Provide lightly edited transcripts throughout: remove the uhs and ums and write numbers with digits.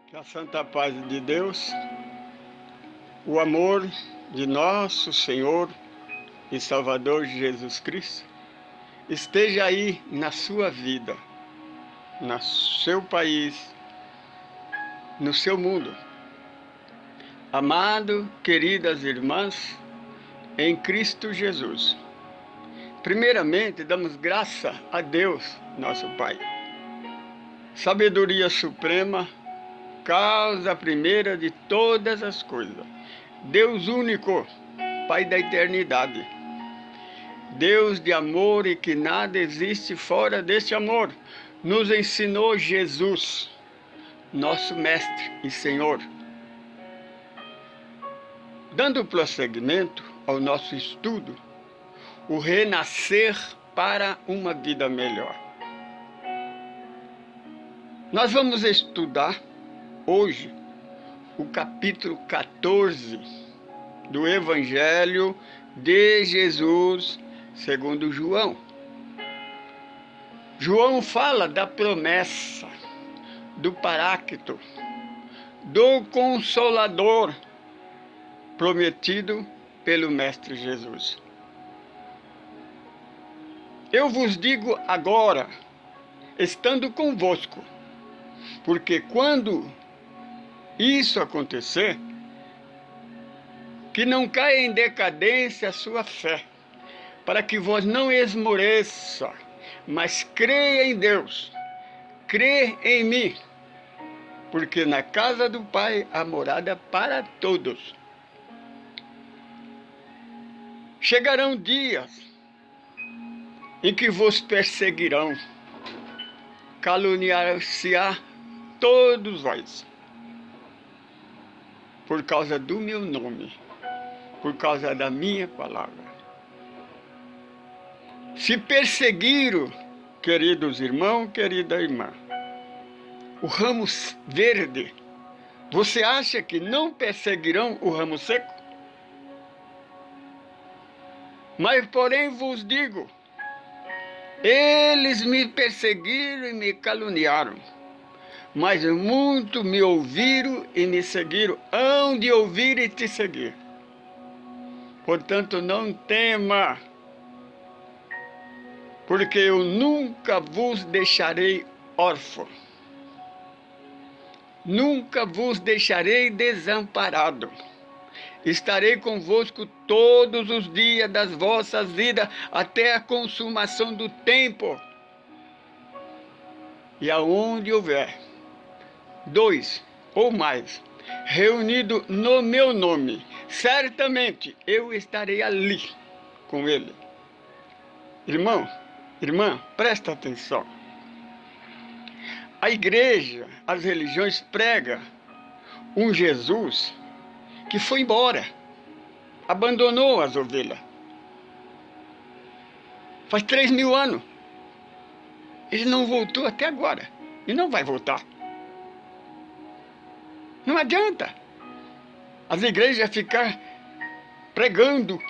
Que a santa paz de Deus, o amor de nosso Senhor e Salvador Jesus Cristo esteja aí na sua vida, no seu país, no seu mundo. Amado, queridas irmãs, em Cristo Jesus. Primeiramente, damos graça a Deus, nosso Pai. Sabedoria suprema, causa primeira de todas as coisas. Deus único, Pai da eternidade. Deus de amor e que nada existe fora deste amor. Nos ensinou Jesus, nosso Mestre e Senhor. Dando prosseguimento ao nosso estudo, o renascer para uma vida melhor. Nós vamos estudar hoje o capítulo 14 do Evangelho de Jesus segundo João. João fala da promessa do Paráclito, do Consolador prometido pelo Mestre Jesus. Eu vos digo agora, estando convosco, porque quando isso acontecer, que não caia em decadência a sua fé, para que vós não esmoreça, mas creia em Deus, crê em mim, porque na casa do Pai há morada para todos. Chegarão dias em que vos perseguirão, caluniar-se-á todos vós, por causa do meu nome, por causa da minha palavra. Se perseguiram, queridos irmãos, querida irmã, o ramo verde, você acha que não perseguirão o ramo seco? Mas porém vos digo, eles me perseguiram e me caluniaram, mas muito me ouviram e me seguiram, hão de ouvir e te seguir. Portanto, não tema, porque eu nunca vos deixarei órfão, nunca vos deixarei desamparado. Estarei convosco todos os dias das vossas vidas, até a consumação do tempo. E aonde houver dois ou mais reunidos no meu nome, certamente eu estarei ali com ele. Irmão, irmã, presta atenção. A igreja, as religiões pregam um Jesus que foi embora, abandonou as ovelhas. Faz 3.000 anos. Ele não voltou até agora. E não vai voltar. Não adianta as igrejas ficar pregando,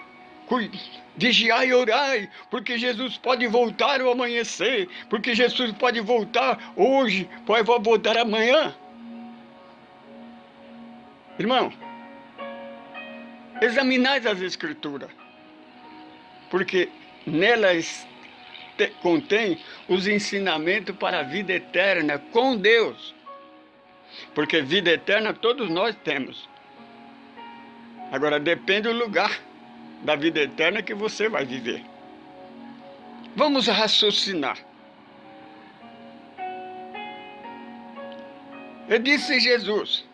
vigiai e orai, porque Jesus pode voltar ao amanhecer, porque Jesus pode voltar hoje, pode voltar amanhã. Irmão, examinai as Escrituras, porque nelas contém os ensinamentos para a vida eterna com Deus. Porque vida eterna todos nós temos. Agora depende do lugar da vida eterna que você vai viver. Vamos raciocinar. E disse Jesus,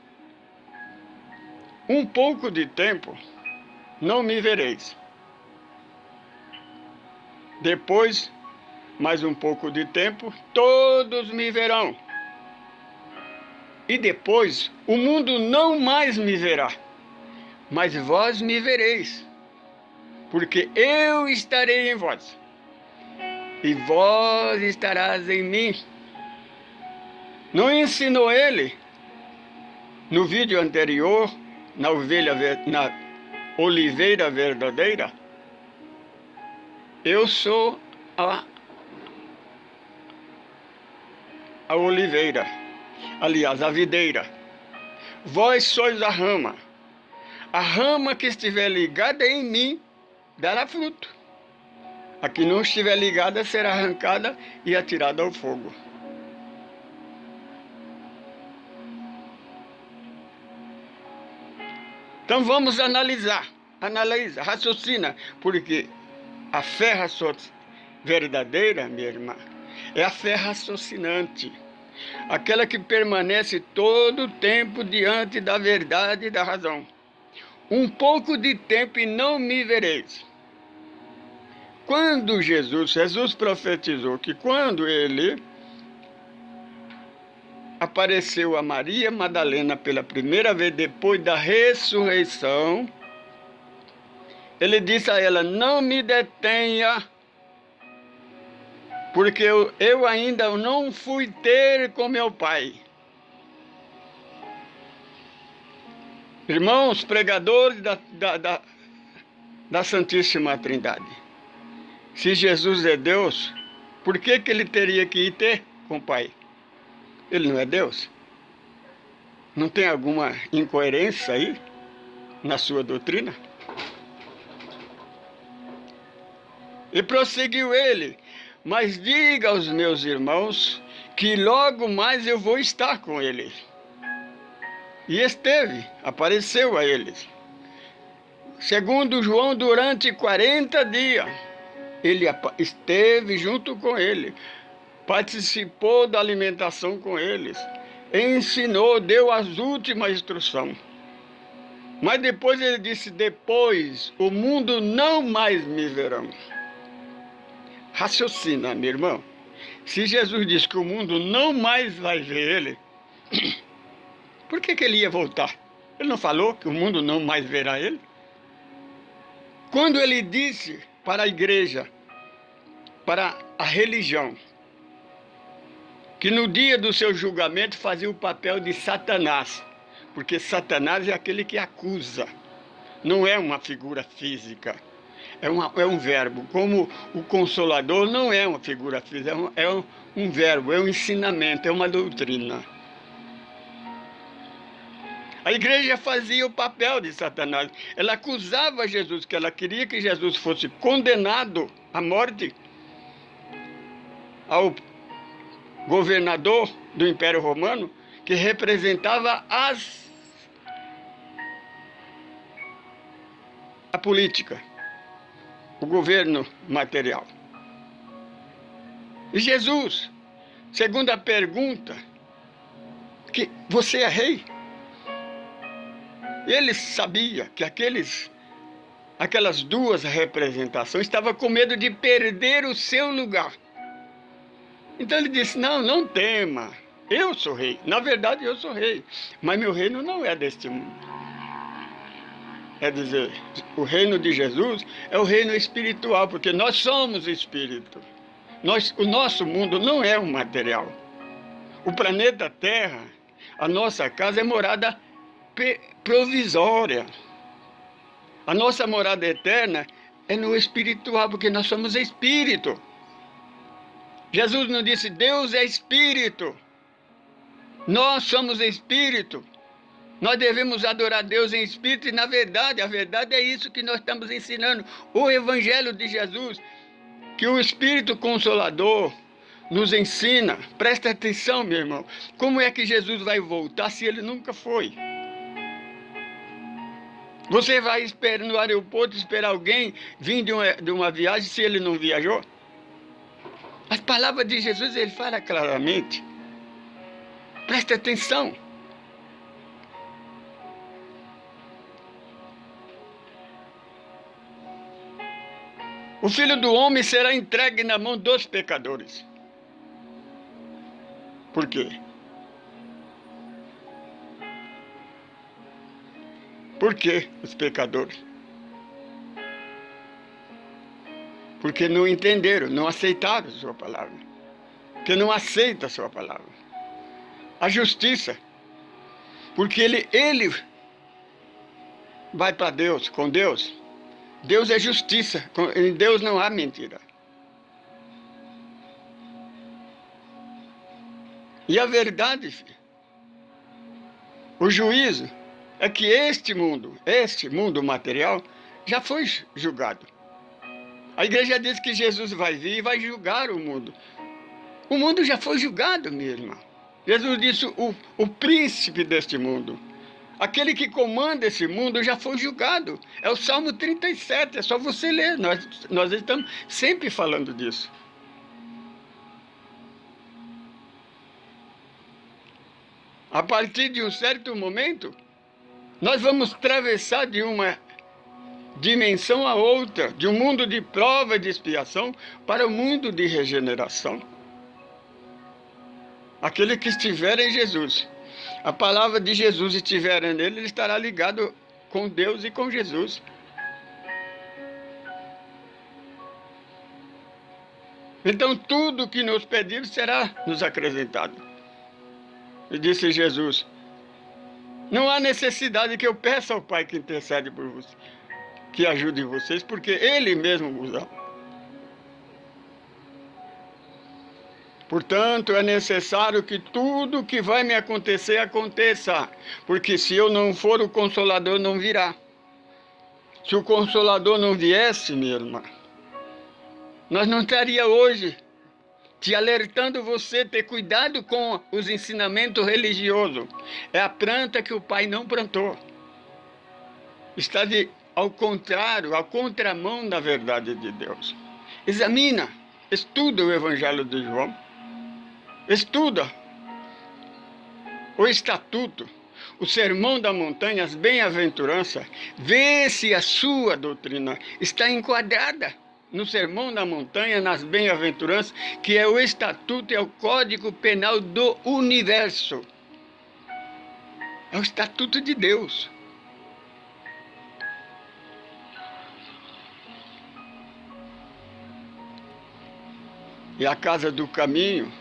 um pouco de tempo não me vereis. Depois, mais um pouco de tempo, todos me verão. E depois, o mundo não mais me verá, mas vós me vereis, porque eu estarei em vós, e vós estarás em mim. Não ensinou ele, no vídeo anterior, na oliveira verdadeira? Eu sou a oliveira, aliás, a videira. Vós sois a rama. A rama que estiver ligada em mim dará fruto. A que não estiver ligada será arrancada e atirada ao fogo. Então vamos analisar. Analisa, raciocina, porque a fé verdadeira, minha irmã, é a fé raciocinante. Aquela que permanece todo o tempo diante da verdade e da razão. Um pouco de tempo e não me vereis. Quando Jesus profetizou que quando ele apareceu a Maria Madalena pela primeira vez depois da ressurreição, ele disse a ela, não me detenha, porque eu ainda não fui ter com meu Pai. Irmãos, pregadores da Santíssima Trindade, se Jesus é Deus, por que ele teria que ir ter com o Pai? Ele não é Deus? Não tem alguma incoerência aí na sua doutrina? E prosseguiu ele, mas diga aos meus irmãos que logo mais eu vou estar com eles. E esteve, apareceu a eles. Segundo João, durante 40 dias, ele esteve junto com ele, participou da alimentação com eles, ensinou, deu as últimas instruções. Mas depois ele disse, depois o mundo não mais me verão. Raciocina, meu irmão. Se Jesus disse que o mundo não mais vai ver ele, por que ele ia voltar? Ele não falou que o mundo não mais verá ele? Quando ele disse para a igreja, para a religião, que no dia do seu julgamento fazia o papel de Satanás, porque Satanás é aquele que acusa, não é uma figura física, é um verbo, como o Consolador não é uma figura física, é um verbo, é um ensinamento, é uma doutrina. A igreja fazia o papel de Satanás, ela acusava Jesus, que ela queria que Jesus fosse condenado à morte, ao governador do Império Romano, que representava a política, o governo material. E Jesus, segundo a pergunta, que você é rei? Ele sabia que aquelas duas representações estavam com medo de perder o seu lugar. Então ele disse, não tema, eu sou rei. Na verdade eu sou rei, mas meu reino não é deste mundo. Quer dizer, o reino de Jesus é o reino espiritual, porque nós somos espírito. O nosso mundo não é um material. O planeta Terra, a nossa casa é morada provisória. A nossa morada eterna é no espiritual, porque nós somos espírito. Jesus não disse, Deus é espírito. Nós somos espírito. Nós devemos adorar Deus em espírito e na verdade, a verdade é isso que nós estamos ensinando. O Evangelho de Jesus, que o Espírito Consolador nos ensina. Presta atenção, meu irmão. Como é que Jesus vai voltar se ele nunca foi? Você vai esperar no aeroporto, esperar alguém vir de uma viagem se ele não viajou? As palavras de Jesus, ele fala claramente. Presta atenção. O Filho do Homem será entregue na mão dos pecadores. Por quê? Por que os pecadores? Porque não entenderam, não aceitaram a sua palavra. Porque não aceita a sua palavra. A justiça. Porque ele vai para Deus, com Deus. Deus é justiça. Em Deus não há mentira. E a verdade, filho, O juízo é que este mundo material, já foi julgado. A igreja diz que Jesus vai vir e vai julgar o mundo. O mundo já foi julgado, meu irmão. Jesus disse, o príncipe deste mundo, aquele que comanda esse mundo já foi julgado. É o Salmo 37, é só você ler. Nós estamos sempre falando disso. A partir de um certo momento, nós vamos atravessar de uma dimensão a outra, de um mundo de prova e de expiação para o mundo de regeneração. Aquele que estiver em Jesus, a palavra de Jesus estiver nele, ele estará ligado com Deus e com Jesus. Então tudo que nos pedir será nos acrescentado. E disse Jesus, não há necessidade que eu peça ao Pai que intercede por você, que ajude vocês, porque Ele mesmo vos ama. Portanto, é necessário que tudo o que vai me acontecer, aconteça. Porque se eu não for, o Consolador não virá. Se o Consolador não viesse, minha irmã, nós não estaria hoje te alertando você, ter cuidado com os ensinamentos religiosos. É a planta que o Pai não plantou. Está ao contrário, ao contramão da verdade de Deus. Examina, estuda o Evangelho de João. Estuda o Estatuto, o Sermão da Montanha, as bem-aventuranças. Vê se a sua doutrina está enquadrada no Sermão da Montanha, nas bem-aventuranças, que é o Estatuto, é o Código Penal do Universo. É o Estatuto de Deus. E a Casa do Caminho,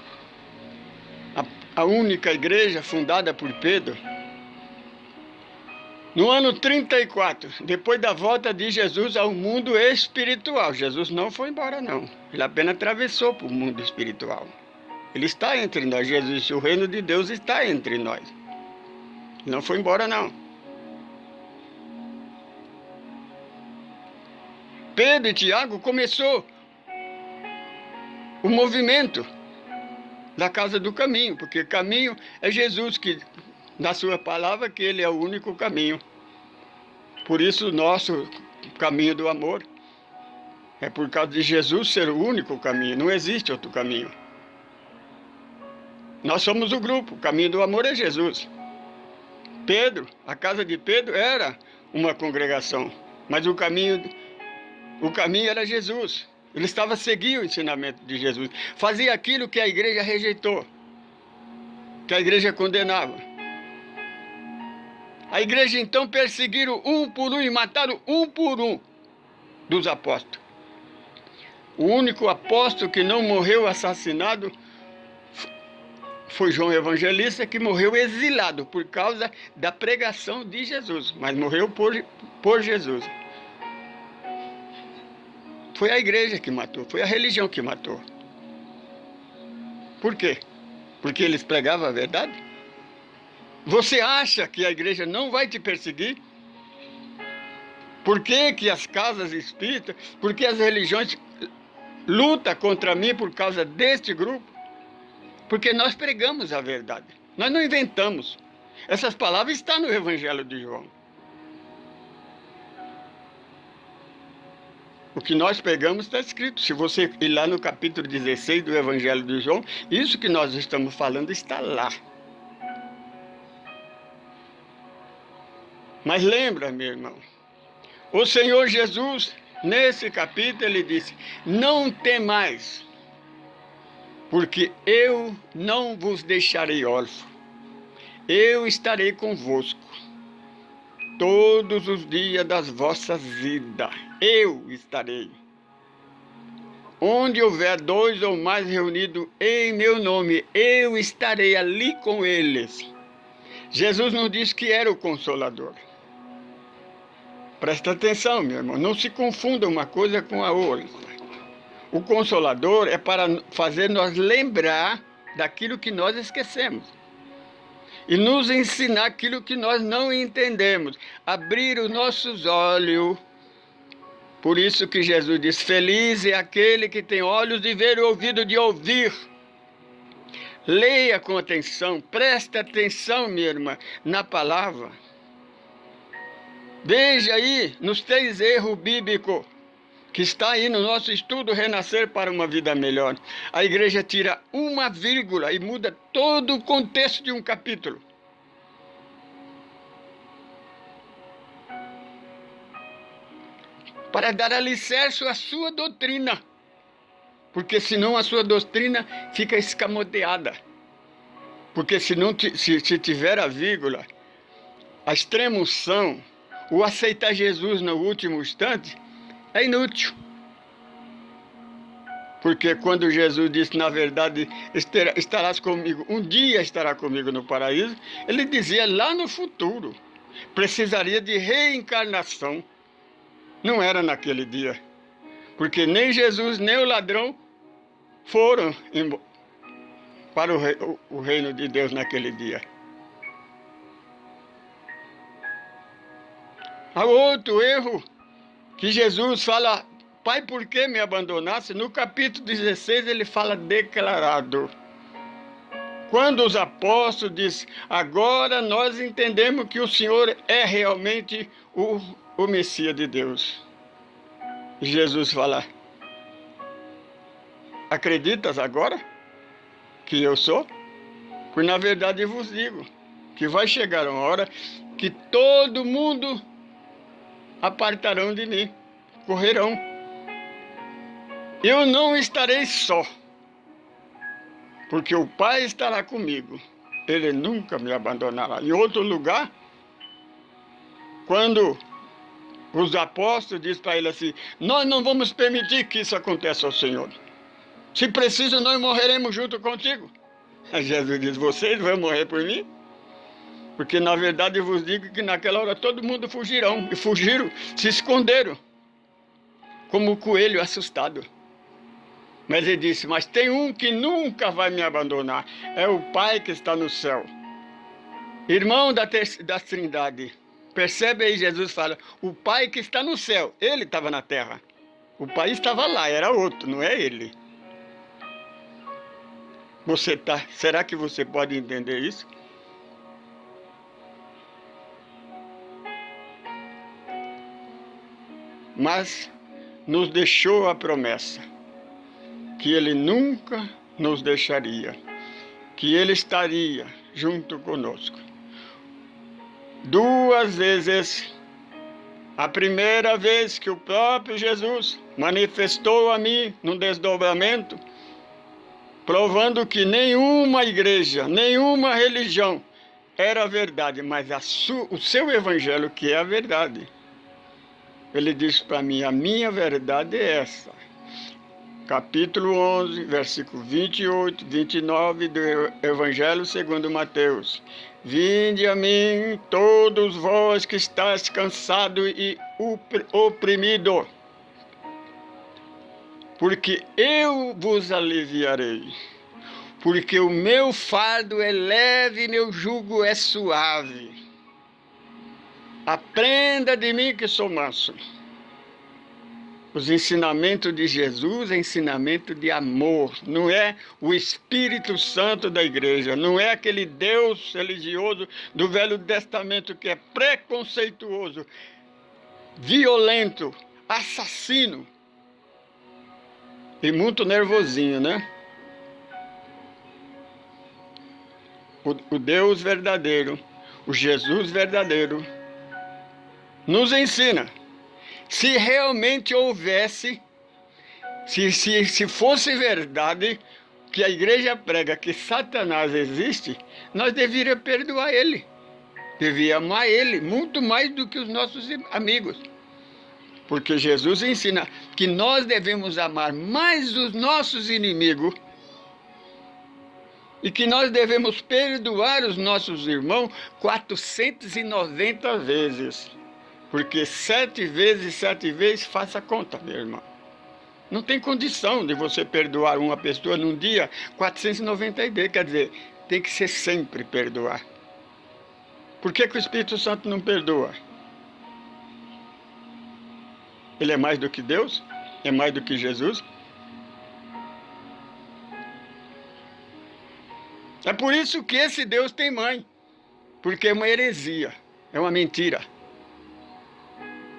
a única igreja fundada por Pedro, no ano 34, depois da volta de Jesus ao mundo espiritual. Jesus não foi embora, não. Ele apenas atravessou para o mundo espiritual. Ele está entre nós. Jesus disse, o reino de Deus está entre nós. Ele não foi embora, não. Pedro e Tiago começou o movimento da Casa do Caminho, porque caminho é Jesus, que na sua palavra que ele é o único caminho. Por isso o nosso caminho do amor é por causa de Jesus ser o único caminho, não existe outro caminho. Nós somos o grupo, o caminho do amor é Jesus. Pedro, a casa de Pedro era uma congregação, mas o caminho era Jesus. Ele estava seguindo o ensinamento de Jesus. Fazia aquilo que a igreja rejeitou, que a igreja condenava. A igreja então perseguiram um por um e mataram um por um dos apóstolos. O único apóstolo que não morreu assassinado foi João Evangelista, que morreu exilado por causa da pregação de Jesus, mas morreu por Jesus. Foi a igreja que matou, foi a religião que matou. Por quê? Porque eles pregavam a verdade? Você acha que a igreja não vai te perseguir? Por que que as casas espíritas, por que as religiões lutam contra mim por causa deste grupo? Porque nós pregamos a verdade. Nós não inventamos. Essas palavras estão no Evangelho de João. O que nós pegamos está escrito. Se você ir lá no capítulo 16 do Evangelho de João, isso que nós estamos falando está lá. Mas lembra, meu irmão, o Senhor Jesus, nesse capítulo, ele disse, não temais, porque eu não vos deixarei órfãos, eu estarei convosco todos os dias das vossas vidas, eu estarei. Onde houver dois ou mais reunidos em meu nome, eu estarei ali com eles. Jesus nos disse que era o Consolador. Presta atenção, meu irmão, não se confunda uma coisa com a outra. O Consolador é para fazer nós lembrar daquilo que nós esquecemos. e nos ensinar aquilo que nós não entendemos, abrir os nossos olhos. Por isso que Jesus diz, feliz é aquele que tem olhos de ver e ouvido de ouvir. Leia com atenção, preste atenção, minha irmã, na palavra. Veja aí nos 3 erros bíblicos que está aí no nosso estudo Renascer para uma Vida Melhor. A igreja tira uma vírgula e muda todo o contexto de um capítulo. Para dar alicerce à sua doutrina. Porque senão a sua doutrina fica escamoteada. Porque se tiver a vírgula, a extrema-unção, o aceitar Jesus no último instante, é inútil. Porque quando Jesus disse, na verdade, estarás comigo, um dia estará comigo no paraíso, ele dizia lá no futuro. Precisaria de reencarnação. Não era naquele dia. Porque nem Jesus, nem o ladrão foram para o reino de Deus naquele dia. Há outro erro que Jesus fala, Pai, por que me abandonaste? No capítulo 16 ele fala declarado. Quando os apóstolos dizem, agora nós entendemos que o Senhor é realmente o Messias de Deus. Jesus fala, acreditas agora que eu sou? Pois na verdade eu vos digo, que vai chegar uma hora que todo mundo apartarão de mim, correrão. Eu não estarei só, porque o Pai estará comigo. Ele nunca me abandonará. Em outro lugar, quando os apóstolos dizem para ele assim, nós não vamos permitir que isso aconteça ao Senhor. Se preciso, nós morreremos junto contigo. Jesus diz, vocês vão morrer por mim? Porque na verdade eu vos digo que naquela hora todo mundo fugirão. E fugiram, se esconderam, como o coelho assustado. Mas ele disse, mas tem um que nunca vai me abandonar. É o Pai que está no céu. Irmão da Trindade. Percebe aí, Jesus fala, o Pai que está no céu, ele estava na terra. O Pai estava lá, era outro, não é ele. Será que você pode entender isso? Mas nos deixou a promessa que ele nunca nos deixaria, que ele estaria junto conosco. 2 vezes, a primeira vez que o próprio Jesus manifestou a mim num desdobramento, provando que nenhuma igreja, nenhuma religião era a verdade, mas o seu evangelho que é a verdade. Ele disse para mim, a minha verdade é essa. Capítulo 11, versículo 28, 29 do Evangelho segundo Mateus. Vinde a mim, todos vós que estáis cansados e oprimidos, porque eu vos aliviarei. Porque o meu fardo é leve e meu jugo é suave. Aprenda de mim que sou manso. Os ensinamentos de Jesus é ensinamento de amor, não é o Espírito Santo da igreja, não é aquele Deus religioso do Velho Testamento que é preconceituoso, violento, assassino e muito nervosinho, né? O Deus verdadeiro, o Jesus verdadeiro, nos ensina. Se realmente houvesse, se fosse verdade que a igreja prega que Satanás existe, nós deveríamos perdoar ele. Devíamos amar ele muito mais do que os nossos amigos. Porque Jesus ensina que nós devemos amar mais os nossos inimigos e que nós devemos perdoar os nossos irmãos 490 vezes. Porque 7 vezes, faça a conta, meu irmão. Não tem condição de você perdoar uma pessoa num dia 490 vezes. Quer dizer, tem que ser sempre perdoar. Por que que o Espírito Santo não perdoa? Ele é mais do que Deus? É mais do que Jesus? É por isso que esse Deus tem mãe. Porque é uma heresia, é uma mentira.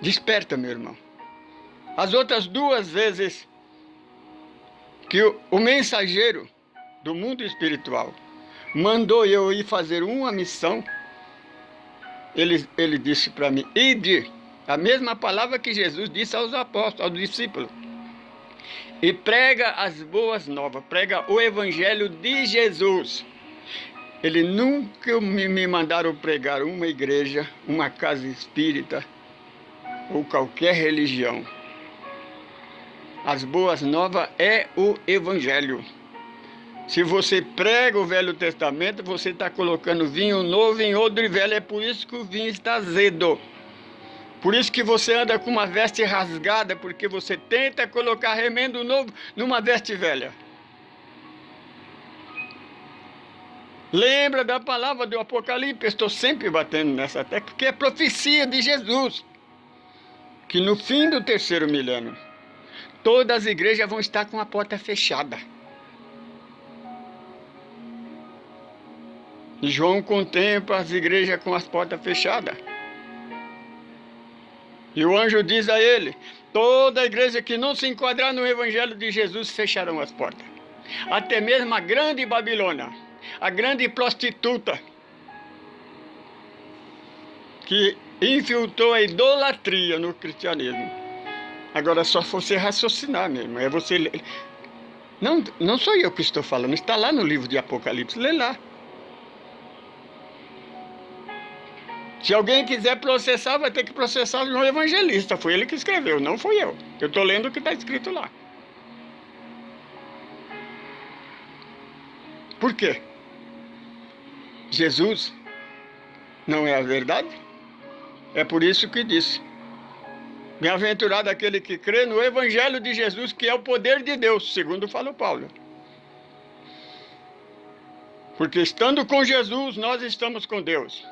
Desperta, meu irmão. As outras duas vezes que o mensageiro do mundo espiritual mandou eu ir fazer uma missão, ele disse para mim, ide, a mesma palavra que Jesus disse aos apóstolos, aos discípulos, e prega as boas novas, prega o evangelho de Jesus. Ele nunca me mandaram pregar uma igreja, uma casa espírita ou qualquer religião. As boas novas é o evangelho. Se você prega o Velho Testamento, você está colocando vinho novo em odre velho. É por isso que o vinho está azedo. Por isso que você anda com uma veste rasgada, porque você tenta colocar remendo novo numa veste velha. Lembra da palavra do Apocalipse? Estou sempre batendo nessa tecla, porque é profecia de Jesus. Que no fim do terceiro milênio, todas as igrejas vão estar com a porta fechada. E João contempla as igrejas com as portas fechadas. E o anjo diz a ele, toda igreja que não se enquadrar no evangelho de Jesus fecharão as portas. Até mesmo a grande Babilônia, a grande prostituta, que infiltrou a idolatria no cristianismo. Agora só você raciocinar mesmo, é você... Não sou eu que estou falando, está lá no livro de Apocalipse, lê lá. Se alguém quiser processar, vai ter que processar um evangelista. Foi ele que escreveu, não fui eu. Eu estou lendo o que está escrito lá. Por quê? Jesus não é a verdade? É por isso que disse: bem-aventurado aquele que crê no evangelho de Jesus, que é o poder de Deus, segundo fala Paulo. Porque estando com Jesus, nós estamos com Deus.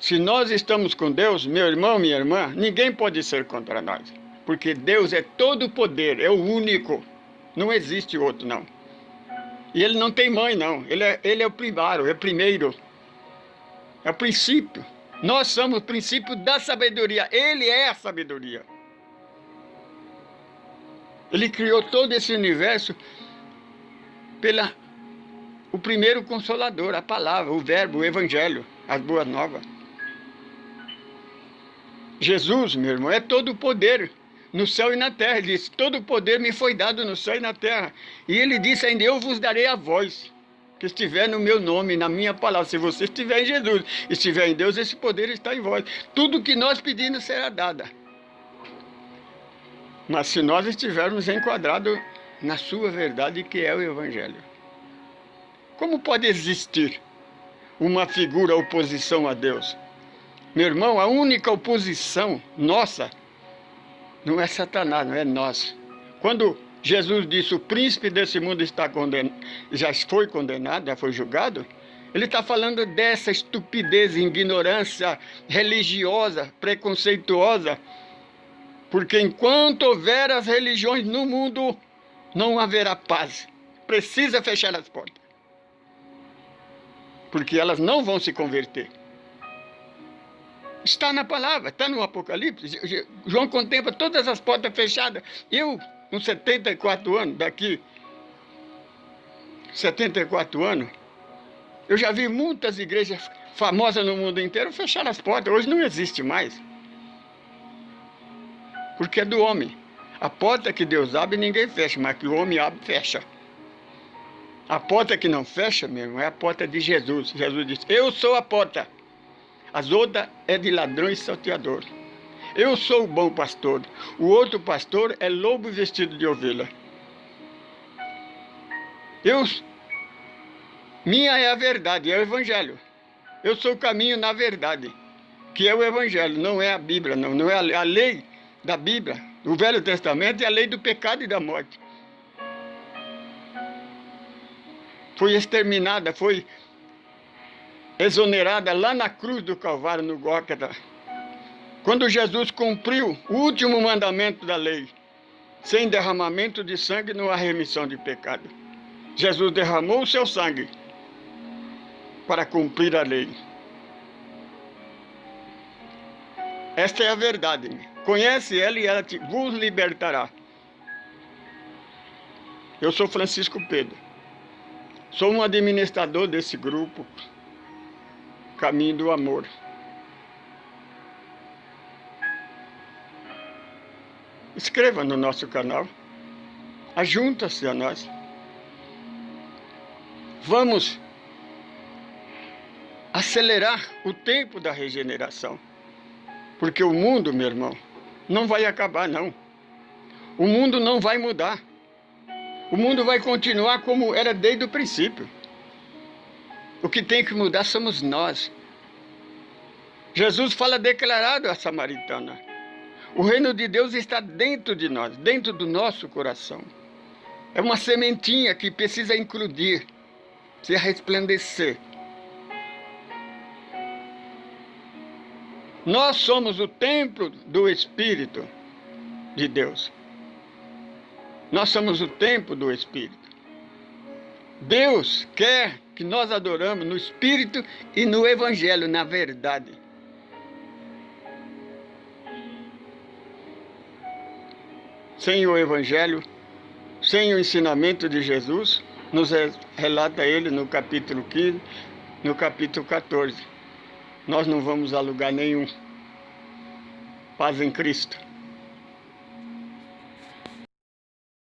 Se nós estamos com Deus, meu irmão, minha irmã, ninguém pode ser contra nós. Porque Deus é todo poder, é o único. Não existe outro, não. E Ele não tem mãe, não. Ele é o primário, é o primeiro. É o princípio. Nós somos o princípio da sabedoria. Ele é a sabedoria. Ele criou todo esse universo o primeiro consolador, a palavra, o verbo, o evangelho, as boas novas. Jesus, meu irmão, é todo o poder no céu e na terra. Ele disse, todo o poder me foi dado no céu e na terra. E ele disse ainda, eu vos darei a voz que estiver no meu nome, na minha palavra. Se você estiver em Jesus, estiver em Deus, esse poder está em vós. Tudo que nós pedimos será dado. Mas se nós estivermos enquadrados na sua verdade, que é o evangelho. Como pode existir uma figura oposição a Deus? Meu irmão, a única oposição nossa não é Satanás, não é nós. Quando Jesus disse, o príncipe desse mundo está condenado, já foi condenado, já foi julgado, ele está falando dessa estupidez, ignorância religiosa, preconceituosa, porque enquanto houver as religiões no mundo, não haverá paz. Precisa fechar as portas, porque elas não vão se converter. Está na palavra, está no Apocalipse. João contempla todas as portas fechadas. Eu, com 74 anos, daqui 74 anos, eu já vi muitas igrejas famosas no mundo inteiro fechar as portas. Hoje não existe mais. Porque é do homem. A porta que Deus abre, ninguém fecha, mas que o homem abre, fecha. A porta que não fecha, meu irmão, é a porta de Jesus. Jesus disse, eu sou a porta. As outras é de ladrão e salteador. Eu sou o bom pastor. O outro pastor é lobo vestido de ovelha. Minha é a verdade, é o evangelho. Eu sou o caminho na verdade, que é o evangelho, não é a Bíblia, não é a lei da Bíblia. O Velho Testamento é a lei do pecado e da morte. Foi exterminada, foi exonerada lá na cruz do Calvário, no Gólgota. Quando Jesus cumpriu o último mandamento da lei, sem derramamento de sangue não há remissão de pecado. Jesus derramou o seu sangue para cumprir a lei. Esta é a verdade. Conhece ela e ela vos libertará. Eu sou Francisco Pedro. Sou um administrador desse grupo, Caminho do Amor. Inscreva no nosso canal. Ajunta-se a nós. Vamos acelerar o tempo da regeneração. Porque o mundo, meu irmão, não vai acabar, não. O mundo não vai mudar. O mundo vai continuar como era desde o princípio. O que tem que mudar somos nós. Jesus fala declarado à samaritana. O reino de Deus está dentro de nós, dentro do nosso coração. É uma sementinha que precisa eclodir, precisa resplandecer. Nós somos o templo do Espírito de Deus. Nós somos o templo do Espírito. Deus quer que nós adoramos no Espírito e no Evangelho, na verdade. Sem o Evangelho, sem o ensinamento de Jesus, nos relata ele no capítulo 15, no capítulo 14. Nós não vamos a lugar nenhum. Paz em Cristo.